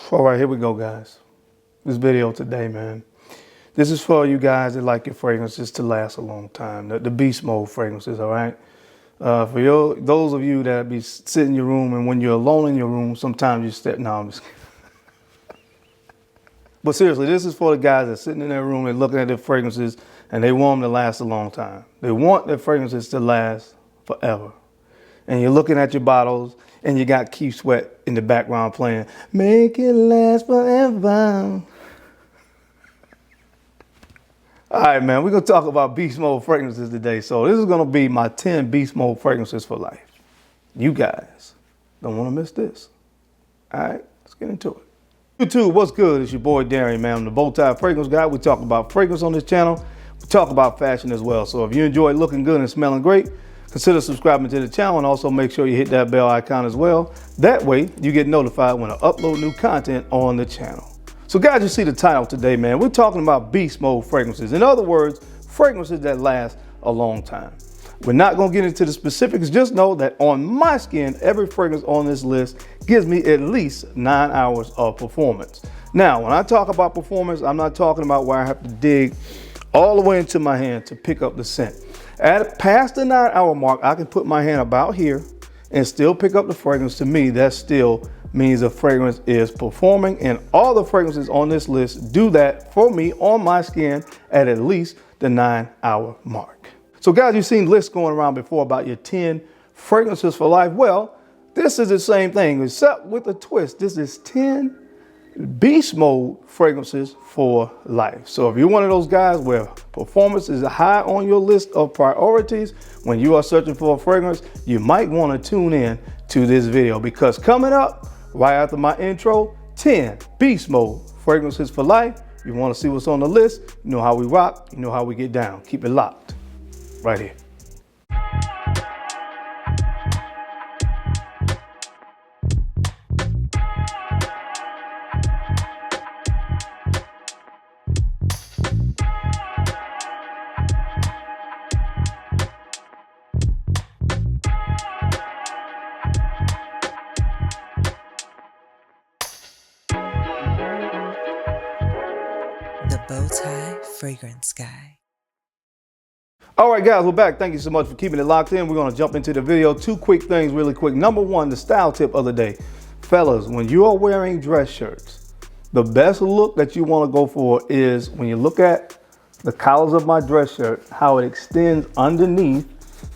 All right, here we go, guys. This video today, man. This is for you guys that like your fragrances to last a long time. The beast mode fragrances, all right? For those of you that be sitting in your room and when you're alone in your room, sometimes you step, no, I'm just kidding. But seriously, this is for the guys that sitting in their room and looking at their fragrances and they want them to last a long time. They want their fragrances to last forever. And you're looking at your bottles and you got Keith Sweat in the background playing, make it last forever. All right, man, we're going to talk about beast mode fragrances today. So this is going to be my 10 beast mode fragrances for life. You guys don't want to miss this. All right, let's get into it. YouTube, what's good? It's your boy Darian, man. I'm the Bowtie Fragrance Guy. We talk about fragrance on this channel. We talk about fashion as well. So if you enjoy looking good and smelling great, consider subscribing to the channel and also make sure you hit that bell icon as well. That way you get notified when I upload new content on the channel. So guys, you see the title today, man. We're talking about beast mode fragrances. In other words, fragrances that last a long time. We're not going to get into the specifics. Just know that on my skin, every fragrance on this list gives me at least 9 hours of performance. Now, when I talk about performance, I'm not talking about where I have to dig all the way into my hand to pick up the scent. Past the 9 hour mark, I can put my hand about here and still pick up the fragrance. To me, that still means the fragrance is performing, and all the fragrances on this list do that for me on my skin at least the 9 hour mark. So guys, you've seen lists going around before about your 10 fragrances for life. Well, this is the same thing, except with a twist. This is 10 beast mode fragrances for life. So if you're one of those guys where performance is high on your list of priorities when you are searching for a fragrance, you might want to tune in to this video, because coming up right after my intro, 10 beast mode fragrances for life. You want to see what's on the list, you know how we rock, you know how we get down. Keep it locked right here. The Bowtie Fragrance Guy. All right, guys, we're back. Thank you so much for keeping it locked in. We're going to jump into the video. Two quick things really quick. Number one, the style tip of the day. Fellas, when you are wearing dress shirts, the best look that you want to go for is when you look at the collars of my dress shirt, how it extends underneath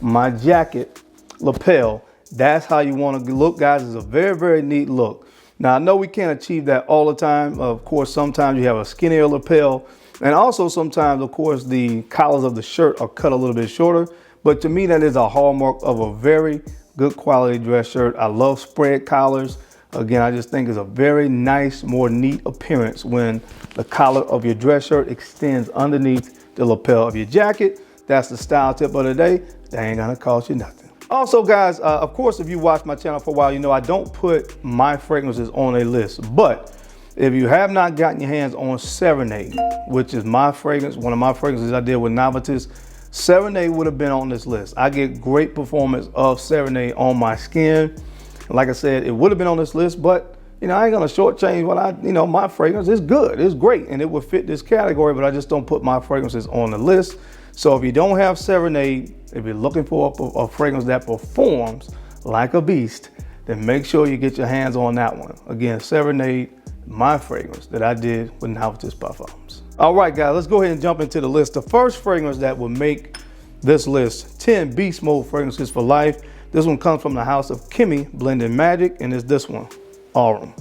my jacket lapel. That's how you want to look, guys. It's a very, very neat look. Now, I know we can't achieve that all the time. Of course, sometimes you have a skinnier lapel. And also sometimes, of course, the collars of the shirt are cut a little bit shorter. But to me, that is a hallmark of a very good quality dress shirt. I love spread collars. Again, I just think it's a very nice, more neat appearance when the collar of your dress shirt extends underneath the lapel of your jacket. That's the style tip of the day. That ain't gonna cost you nothing. Also, guys, of course, if you watch my channel for a while, you know I don't put my fragrances on a list. But if you have not gotten your hands on Serenade, which is my fragrance, one of my fragrances I did with Novices, Serenade would have been on this list. I get great performance of Serenade on my skin. Like I said, it would have been on this list, but you know, I ain't gonna shortchange what my fragrance is good, it's great, and it would fit this category, but I just don't put my fragrances on the list. So if you don't have Serenade, if you're looking for a fragrance that performs like a beast, then make sure you get your hands on that one. Again, Serenade, my fragrance that I did with Novices Parfums. All right, guys, let's go ahead and jump into the list. The first fragrance that will make this list, 10 beast mode fragrances for life. This one comes from the house of Kimmy Blended Magic, and it's this one, AURUM.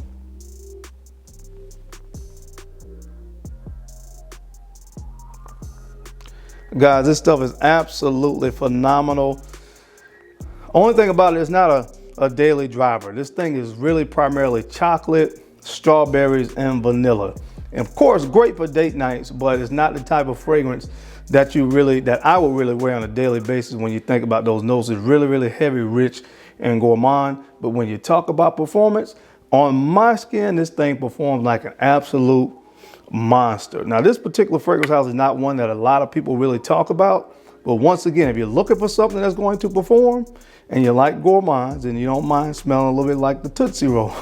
Guys, this stuff is absolutely phenomenal. Only thing about it, it's not a daily driver. This thing is really primarily chocolate, strawberries, and vanilla. And of course, great for date nights, but it's not the type of fragrance that I would really wear on a daily basis. When you think about those notes, it's really, really heavy, rich, and gourmand. But when you talk about performance, on my skin, this thing performs like an absolute monster. Now, this particular fragrance house is not one that a lot of people really talk about, But once again, if you're looking for something that's going to perform and you like gourmands and you don't mind smelling a little bit like the Tootsie Roll,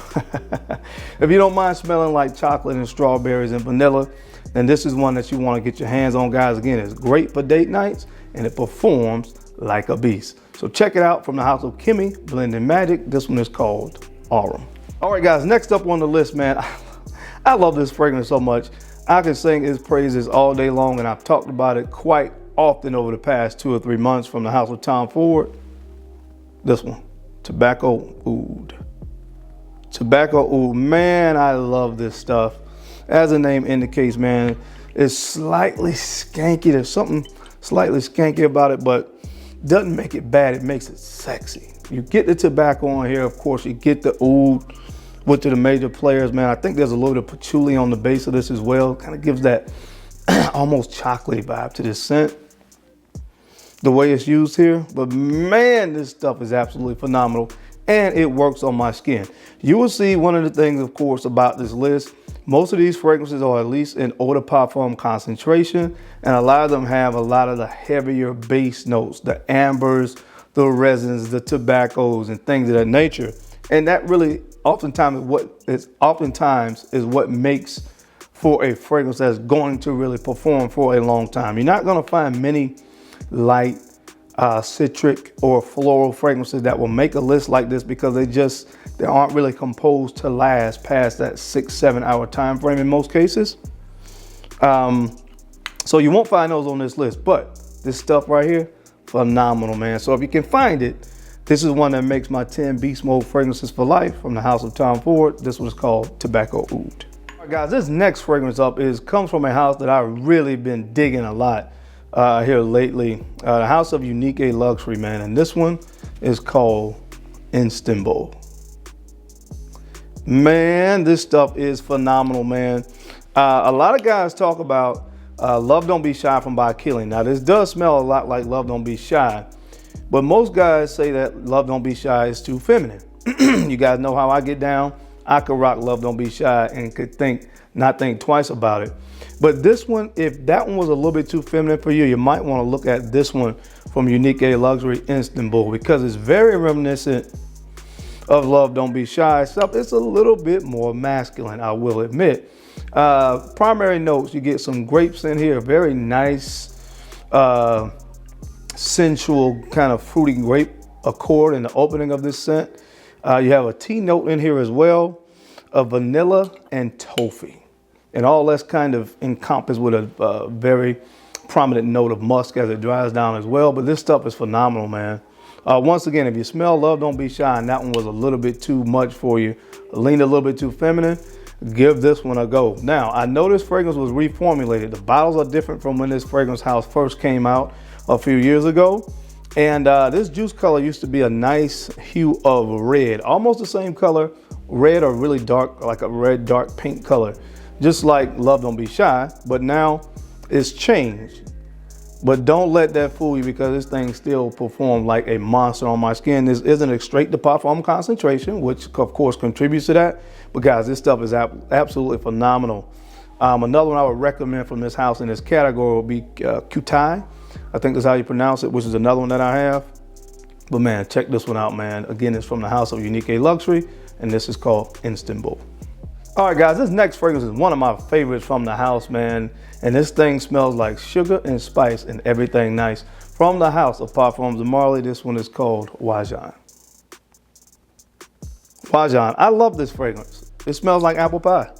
if you don't mind smelling like chocolate and strawberries and vanilla, then this is one that you want to get your hands on, guys. Again, it's great for date nights and it performs like a beast. So check it out from the house of Kimmy Blending Magic. This one is called AURUM. All right, guys, next up on the list, man, I love this fragrance so much. I can sing its praises all day long, and I've talked about it quite often over the past 2 or 3 months from the house of Tom Ford. This one, Tobacco Oud. Tobacco Oud, man, I love this stuff. As the name indicates, man, it's slightly skanky. There's something slightly skanky about it, but doesn't make it bad. It makes it sexy. You get the tobacco on here, of course. You get the oud with the major players, man. I think there's a little bit of patchouli on the base of this as well. Kind of gives that almost chocolatey vibe to this scent, the way it's used here. But man, this stuff is absolutely phenomenal, and it works on my skin. You will see one of the things, of course, about this list. Most of these fragrances are at least in eau de parfum concentration, and a lot of them have a lot of the heavier base notes, the ambers, the resins, the tobaccos, and things of that nature. And that really oftentimes is what makes for a fragrance that's going to really perform for a long time. You're not going to find many light citric or floral fragrances that will make a list like this, because they aren't really composed to last past that 6-7 hour time frame in most cases. So you won't find those on this list, but this stuff right here, phenomenal, man. So if you can find it, this is one that makes my 10 Beastmode Fragrances for life from the house of Tom Ford. This one is called Tobacco Oud. All right, guys, this next fragrance up comes from a house that I've really been digging a lot here lately, the house of Unique Luxury, man, and this one is called INSTANBUL. Man, this stuff is phenomenal, man. A lot of guys talk about Love Don't Be Shy from By Killing. Now, this does smell a lot like Love Don't Be Shy, but most guys say that Love Don't Be Shy is too feminine. You guys know how I get down. I could rock Love Don't Be Shy and could not think twice about it. But this one, if that one was a little bit too feminine for you, you might want to look at this one from Unique Luxury, INSTANBUL, because it's very reminiscent of Love Don't Be Shy stuff. It's a little bit more masculine, I will admit. Primary notes, you get some grapes in here, very nice, sensual kind of fruity grape accord in the opening of this scent. You have a tea note in here as well, of vanilla and toffee. And all that's kind of encompassed with a very prominent note of musk as it dries down as well. But this stuff is phenomenal, man. Once again, if you smell Love Don't Be Shy and that one was a little bit too much for you, leaned a little bit too feminine, give this one a go. Now, I know this fragrance was reformulated. The bottles are different from when this fragrance house first came out a few years ago. And this juice color used to be a nice hue of red, almost the same color, red or really dark, like a red, dark pink color, just like Love Don't Be Shy, but now it's changed. But don't let that fool you, because this thing still performs like a monster on my skin. This isn't a straight to parfum concentration, which of course contributes to that. But guys, this stuff is absolutely phenomenal. Another one I would recommend from this house in this category would be Acqu Di. I think that's how you pronounce it, which is another one that I have. But man, check this one out, man. Again, it's from the house of Unique Luxury, and this is called INSTANBUL. All right, guys, this next fragrance is one of my favorites from the house, man. And this thing smells like sugar and spice and everything nice. From the house of Parfums de Marly, this one is called Wajan. Wajan, I love this fragrance. It smells like apple pie.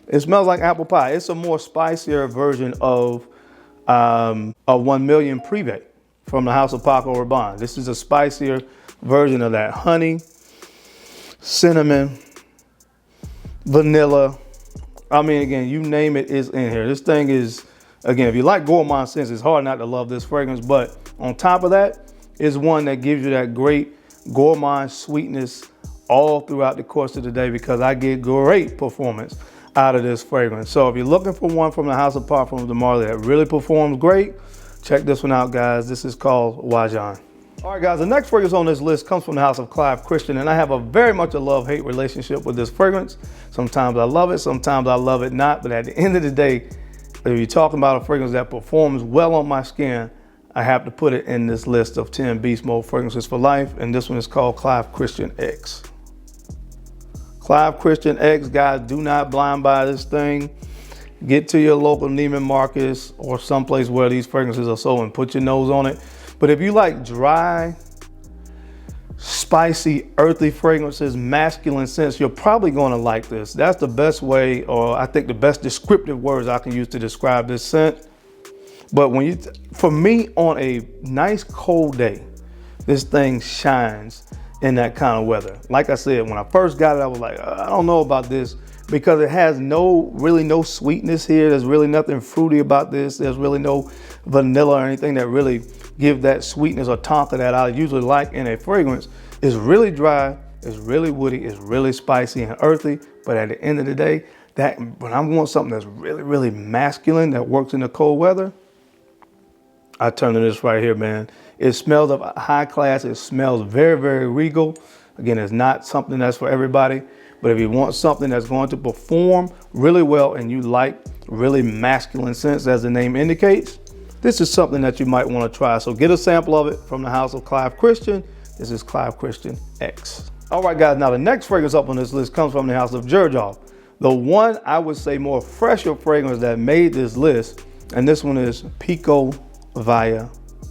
It smells like apple pie. It's a more spicier version of a 1 million Privé from the house of Paco Rabanne. This is a spicier version of that. Honey, cinnamon, vanilla. I mean, again, you name it, is in here. This thing is, again, if you like gourmand scents, it's hard not to love this fragrance. But on top of that, it's one that gives you that great gourmand sweetness all throughout the course of the day, because I get great performance out of this fragrance. So if you're looking for one from the house of Parfums de Marly that really performs great, check this one out, guys. This is called Wajan. All right, guys, the next fragrance on this list comes from the house of Clive Christian, and I have a very much a love-hate relationship with this fragrance. Sometimes I love it, sometimes I love it not, but at the end of the day, if you're talking about a fragrance that performs well on my skin, I have to put it in this list of 10 Beast Mode Fragrances for life. And this one is called CLIVE Christian X. CLIVE Christian X, guys, do not blind buy this thing. Get to your local Neiman Marcus or someplace where these fragrances are sold and put your nose on it. But if you like dry, spicy, earthy fragrances, masculine scents, you're probably going to like this. That's the best way, or I think the best descriptive words I can use to describe this scent. But when you, for me, on a nice cold day, this thing shines in that kind of weather. Like I said, when I first got it, I was like, I don't know about this, because it has really no sweetness here. There's really nothing fruity about this. There's really no vanilla or anything that really give that sweetness or tonka that I usually like in a fragrance. It's really dry, it's really woody, it's really spicy and earthy. But at the end of the day, that when I want something that's really masculine that works in the cold weather, I turn to this right here, man. It smells of high class. It smells very regal. Again, it's not something that's for everybody, but if you want something that's going to perform really well and you like really masculine scents, as the name indicates, this is something that you might want to try. So get a sample of it from the house of CLIVE Christian. This is CLIVE Christian X. All right, guys, now the next fragrance up on this list comes from the house of Givenchy. The one, I would say, more fresher fragrance that made this list, and this one is PIKOVAYA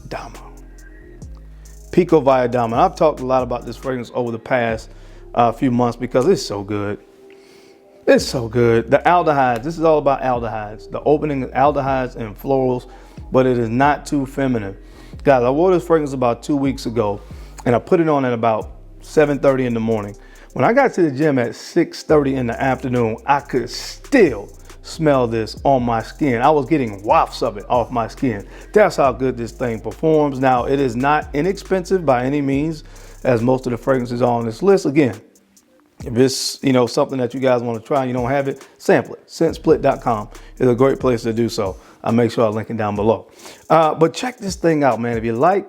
DAMA. PIKOVAYA DAMA. I've talked a lot about this fragrance over the past few months because it's so good. It's so good. The aldehydes, this is all about aldehydes. The opening aldehydes and florals, but it is not too feminine. Guys, I wore this fragrance about 2 weeks ago, and I put it on at about 7:30 in the morning. When I got to the gym at 6:30 in the afternoon, I could still smell this on my skin. I was getting wafts of it off my skin. That's how good this thing performs. Now, it is not inexpensive by any means, as most of the fragrances are on this list. Again, if it's, you know, something that you guys want to try and you don't have it, sample it. Scentsplit.com is a great place to do so. I'll make sure I link it down below. But check this thing out, man. If you like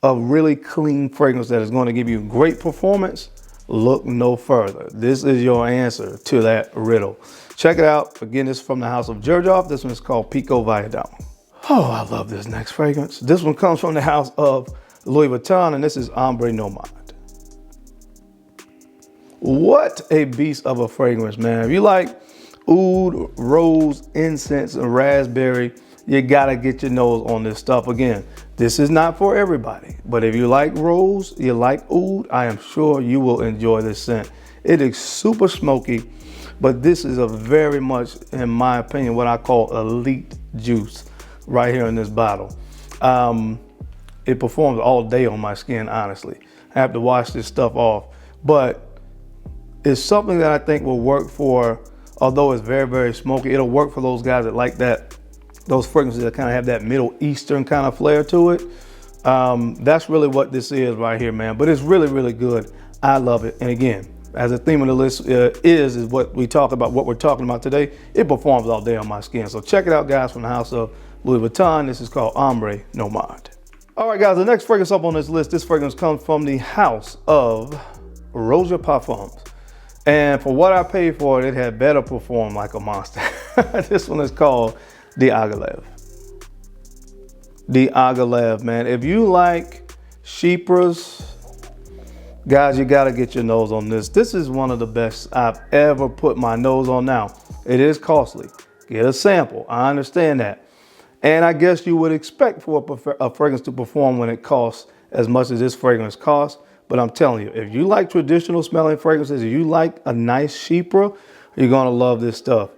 a really clean fragrance that is going to give you great performance, look no further. This is your answer to that riddle. Check it out. Again, this is from the house of Givenchy. This one is called PIKOVAYA DAMA. Oh, I love this next fragrance. This one comes from the house of Louis Vuitton, and this is OMBRÉ NOMAD. What a beast of a fragrance, man. If you like oud, rose, incense, and raspberry, you gotta get your nose on this stuff. Again, this is not for everybody, but if you like rose, you like oud, I am sure you will enjoy this scent. It is super smoky, but this is a very much, in my opinion, what I call elite juice right here in this bottle. It performs all day on my skin, honestly. I have to wash this stuff off, but it's something that I think will work for, although it's very smoky, it'll work for those guys that like that, those fragrances that kind of have that Middle Eastern kind of flair to it. That's really what this is right here, man. But it's really good. I love it. And again, as the theme of the list is what we talk about, what we're talking about today. It performs all day on my skin. So check it out, guys, from the house of Louis Vuitton. This is called OMBRÉ NOMAD. All right, guys, the next fragrance up on this list, this fragrance comes from the house of Rose Parfums. And for what I paid for it, it had better perform like a monster. This one is called Allure. Allure, man. If you like Chypres, guys, you gotta get your nose on this. This is one of the best I've ever put my nose on. Now, it is costly. Get a sample. I understand that. And I guess you would expect for a fragrance to perform when it costs as much as this fragrance costs. But I'm telling you, if you like traditional smelling fragrances, if you like a nice Chypre, you're gonna love this stuff.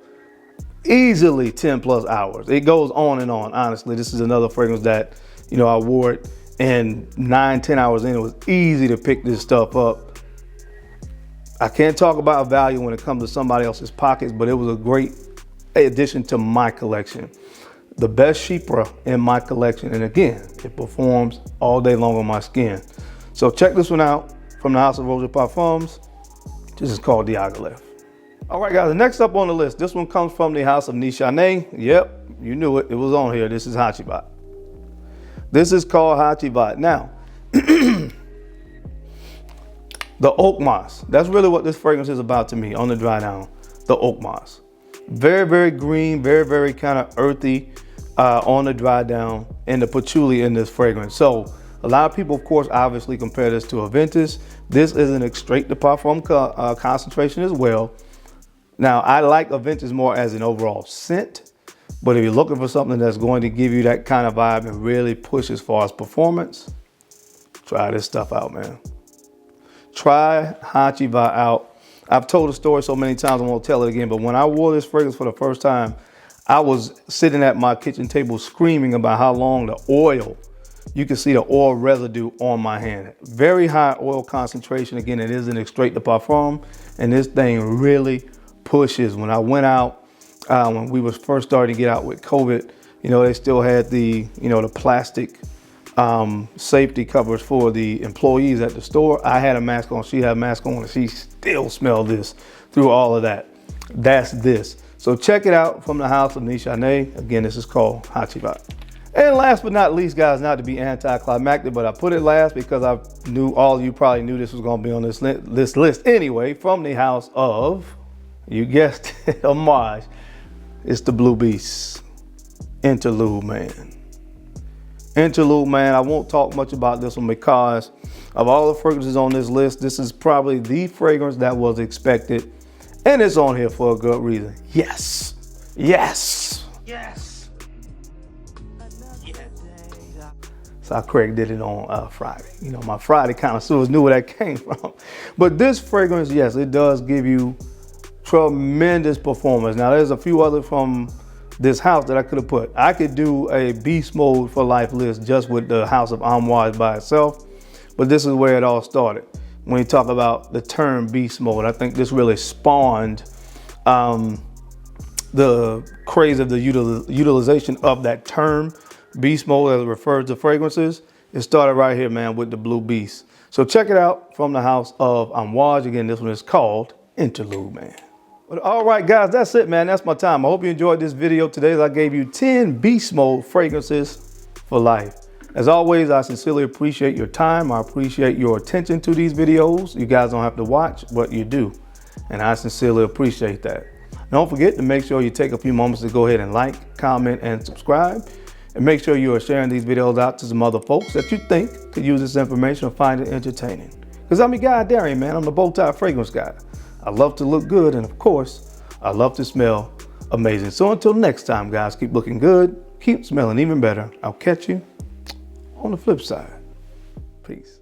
Easily 10+ hours. It goes on and on. Honestly, this is another fragrance that, you know, I wore it and 9-10 hours in, it was easy to pick this stuff up. I can't talk about value when it comes to somebody else's pockets, but it was a great addition to my collection. The best Chypre in my collection. And again, it performs all day long on my skin. So check this one out from the house of Rose Parfums. This is called Allure. All right, guys, next up on the list, this one comes from the house of Nichane. Yep, you knew it. It was on here. This is Hachibat. This is called Hachibat. Now, the oak moss. That's really what this fragrance is about to me on the dry down. The oak moss. Very green, very kind of earthy on the dry down. and the patchouli in this fragrance. So a lot of people, of course, obviously compare this to a Ventus. This is an extrait de parfum concentration as well. Now, I like a Ventus more as an overall scent, but if you're looking for something that's going to give you that kind of vibe and really push as far as performance, try this stuff out, man. Try Acqu Di Gio out. I've told the story so many times, I won't tell it again, but when I wore this fragrance for the first time, I was sitting at my kitchen table screaming about how long the oil, you can see the oil residue on my hand. Very high oil concentration. Again, it is an extrait de parfum, and this thing really pushes. When I went out, when we was first starting to get out with COVID, you know, they still had the, you know, the plastic safety covers for the employees at the store. I had a mask on, she had a mask on, and she still smelled this through all of that. That's this. So check it out from the house of Nishane. Again, this is called Acqu Di Gio. And last but not least, guys, not to be anticlimactic, but I put it last because I knew all of you probably knew this was going to be on this list anyway. From the house of, you guessed it, homage. It's the Blue Beast. Interlude, man. Interlude, man. I won't talk much about this one because of all the fragrances on this list, this is probably the fragrance that was expected. And it's on here for a good reason. Yes. Yes. Yes. So Craig did it on Friday. You know, my Friday connoisseurs knew where that came from. But this fragrance, yes, it does give you tremendous performance. Now, there's a few others from this house that I could have put. I could do a Beast Mode for Life list just with the house of Amouage by itself. But this is where it all started. When you talk about the term Beast Mode, I think this really spawned the craze of the utilization of that term. Beast Mode, as it refers to fragrances, it started right here, man, with the Blue Beast. So check it out from the house of Amouage. Again, this one is called Interlude, man. But all right, guys, that's it, man. That's my time. I hope you enjoyed this video today as I gave you 10 Beast Mode fragrances for life. As always, I sincerely appreciate your time. I appreciate your attention to these videos. You guys don't have to watch, but you do. And I sincerely appreciate that. Don't forget to make sure you take a few moments to go ahead and like, comment, and subscribe. And make sure you are sharing these videos out to some other folks that you think could use this information or find it entertaining. Because I'm your guy, Darian, man. I'm the bow-tie fragrance guy. I love to look good, and of course, I love to smell amazing. So until next time, guys, keep looking good, keep smelling even better. I'll catch you on the flip side. Peace.